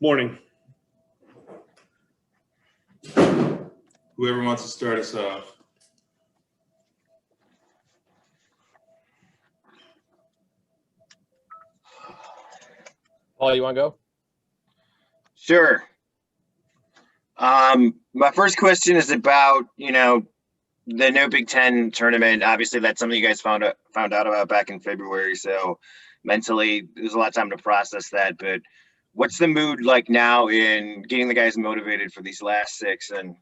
Morning. Whoever wants to start us off. Paul, you want to go? Sure. My first question is about, the No Big Ten tournament. Obviously, that's something you guys found out about back in February. So mentally, there's a lot of time to process that. But what's the mood like now in getting the guys motivated for these last six, and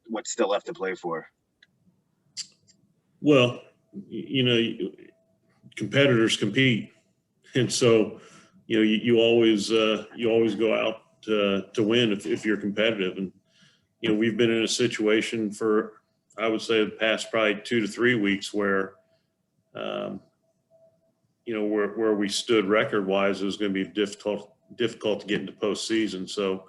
what's still left to play for? Well, competitors compete, and so you always go out to win if you're competitive. And we've been in a situation for, I would say, the past probably 2 to 3 weeks where where we stood record wise, it was going to be difficult to get into postseason. So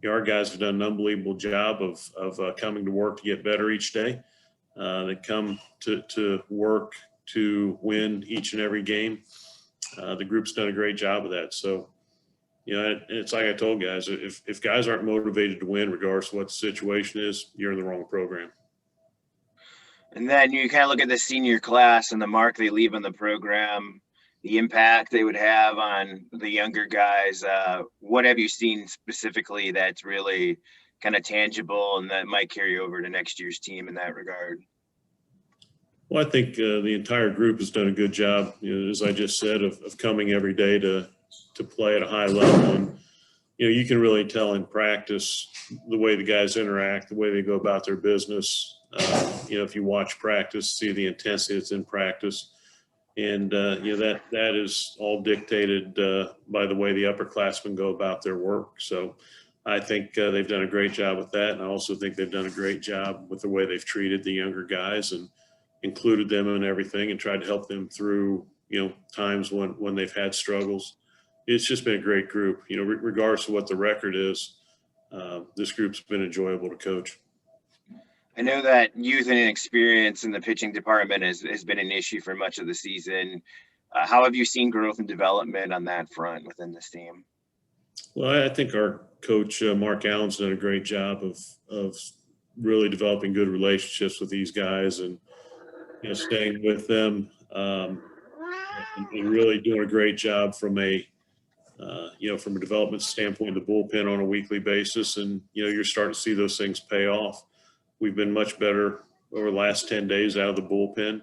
our guys have done an unbelievable job of coming to work to get better each day. They come to work to win each and every game. The group's done a great job of that. So, it's like I told guys, if guys aren't motivated to win, regardless of what the situation is, you're in the wrong program. And then you kind of look at the senior class and the mark they leave on the program, the impact they would have on the younger guys. What have you seen specifically that's really kind of tangible and that might carry over to next year's team in that regard? Well, I think the entire group has done a good job, as I just said, of coming every day to play at a high level. And, you can really tell in practice the way the guys interact, the way they go about their business. If you watch practice, see the intensity that's in practice. And, that is all dictated by the way the upperclassmen go about their work. So I think they've done a great job with that. And I also think they've done a great job with the way they've treated the younger guys and included them in everything and tried to help them through, times when they've had struggles. It's just been a great group, regardless of what the record is. This group's been enjoyable to coach. I know that youth and inexperience in the pitching department has been an issue for much of the season. How have you seen growth and development on that front within this team? Well, I think our coach, Mark Allen's done a great job of really developing good relationships with these guys and, staying with them and really doing a great job from a development standpoint, the bullpen on a weekly basis. And, you're starting to see those things pay off. We've been much better over the last 10 days out of the bullpen.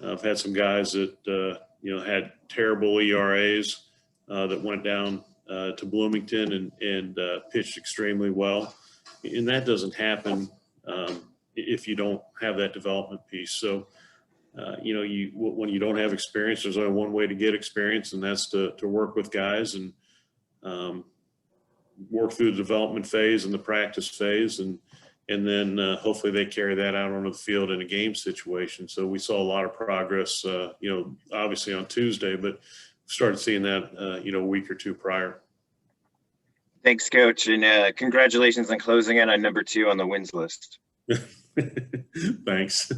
I've had some guys that, had terrible ERAs that went down to Bloomington and pitched extremely well. And that doesn't happen if you don't have that development piece. So, when you don't have experience, there's only one way to get experience, and that's to work with guys and work through the development phase and the practice phase. And then hopefully they carry that out onto the field in a game situation. So we saw a lot of progress, obviously on Tuesday, but started seeing that, a week or two prior. Thanks, Coach. And congratulations on closing in on number 2 on the wins list. Thanks.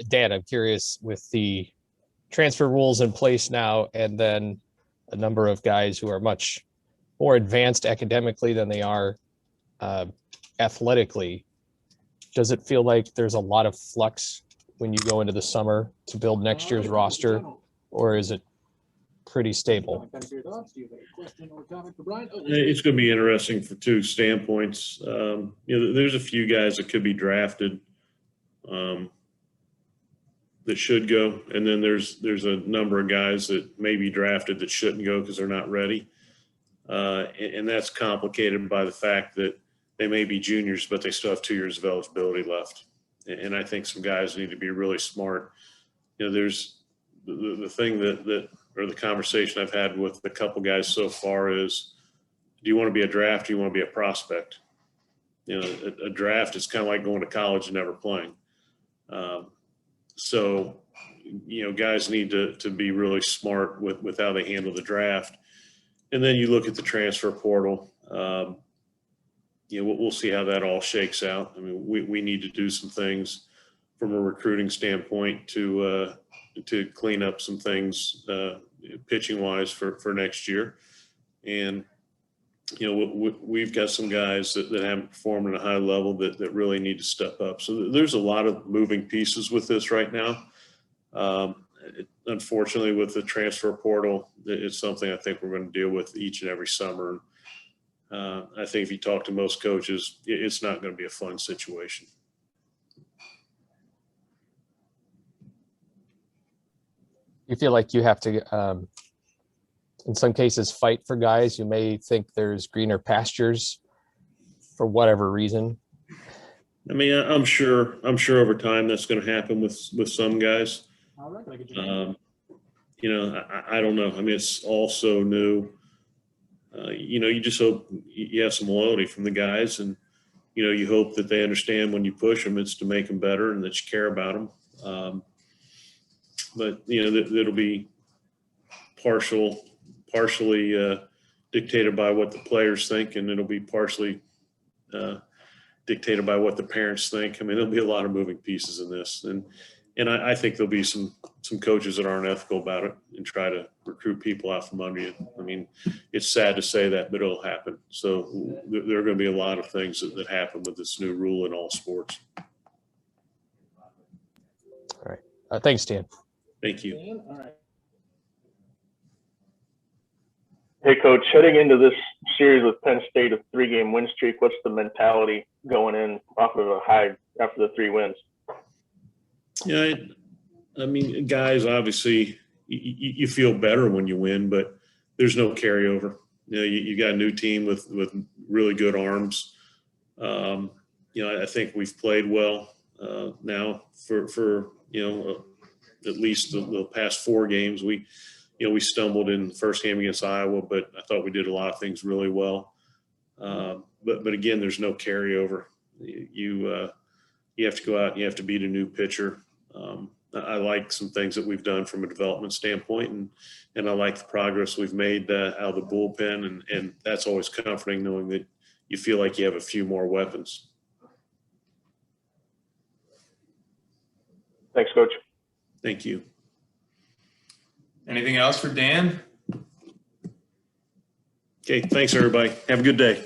Dan, I'm curious, with the transfer rules in place now, and then a number of guys who are much more advanced academically than they are athletically, does it feel like there's a lot of flux when you go into the summer to build next year's roster, or is it pretty stable? It's going to be interesting for 2 standpoints. There's a few guys that could be drafted that should go, and then there's a number of guys that may be drafted that shouldn't go because they're not ready, and that's complicated by the fact that they may be juniors, but they still have 2 years of eligibility left. And I think some guys need to be really smart. There's the thing that or the conversation I've had with a couple guys so far is, do you want to be a draft? Or do you want to be a prospect? A draft is kind of like going to college and never playing. So, guys need to be really smart with how they handle the draft. And then you look at the transfer portal. We'll see how that all shakes out. I mean, we need to do some things from a recruiting standpoint to to clean up some things pitching wise for next year. And, you know, we've got some guys that haven't performed at a high level that really need to step up. So there's a lot of moving pieces with this right now. Unfortunately, with the transfer portal, it's something I think we're going to deal with each and every summer. I think if you talk to most coaches, it's not going to be a fun situation. You feel like you have to, in some cases, fight for guys who may think there's greener pastures for whatever reason? I mean, I'm sure over time that's going to happen with some guys. You know, I don't know. I mean, it's all so new. You know, you just hope you have some loyalty from the guys, and, you know, you hope that they understand when you push them, it's to make them better and that you care about them. But, you know, it'll be partially dictated by what the players think, and it'll be partially dictated by what the parents think. I mean, there'll be a lot of moving pieces in this. And I think there'll be some coaches that aren't ethical about it and try to recruit people out from under you. I mean, it's sad to say that, but it'll happen. So there are going to be a lot of things that happen with this new rule in all sports. All right. Thanks, Dan. Thank you. Hey, Coach, heading into this series with Penn State, a 3-game win streak, what's the mentality going in off of a high after the 3 wins? Yeah, I mean, guys, obviously you feel better when you win, but there's no carryover. You know, you got a new team with really good arms. You know, I think we've played well now for you know, at least the past 4 games. We stumbled in the first game against Iowa, but I thought we did a lot of things really well. But again, there's no carryover. You have to go out and you have to beat a new pitcher. I like some things that we've done from a development standpoint, and I like the progress we've made out of the bullpen, and that's always comforting knowing that you feel like you have a few more weapons. Thanks, Coach. Thank you. Anything else for Dan? Okay, thanks everybody. Have a good day.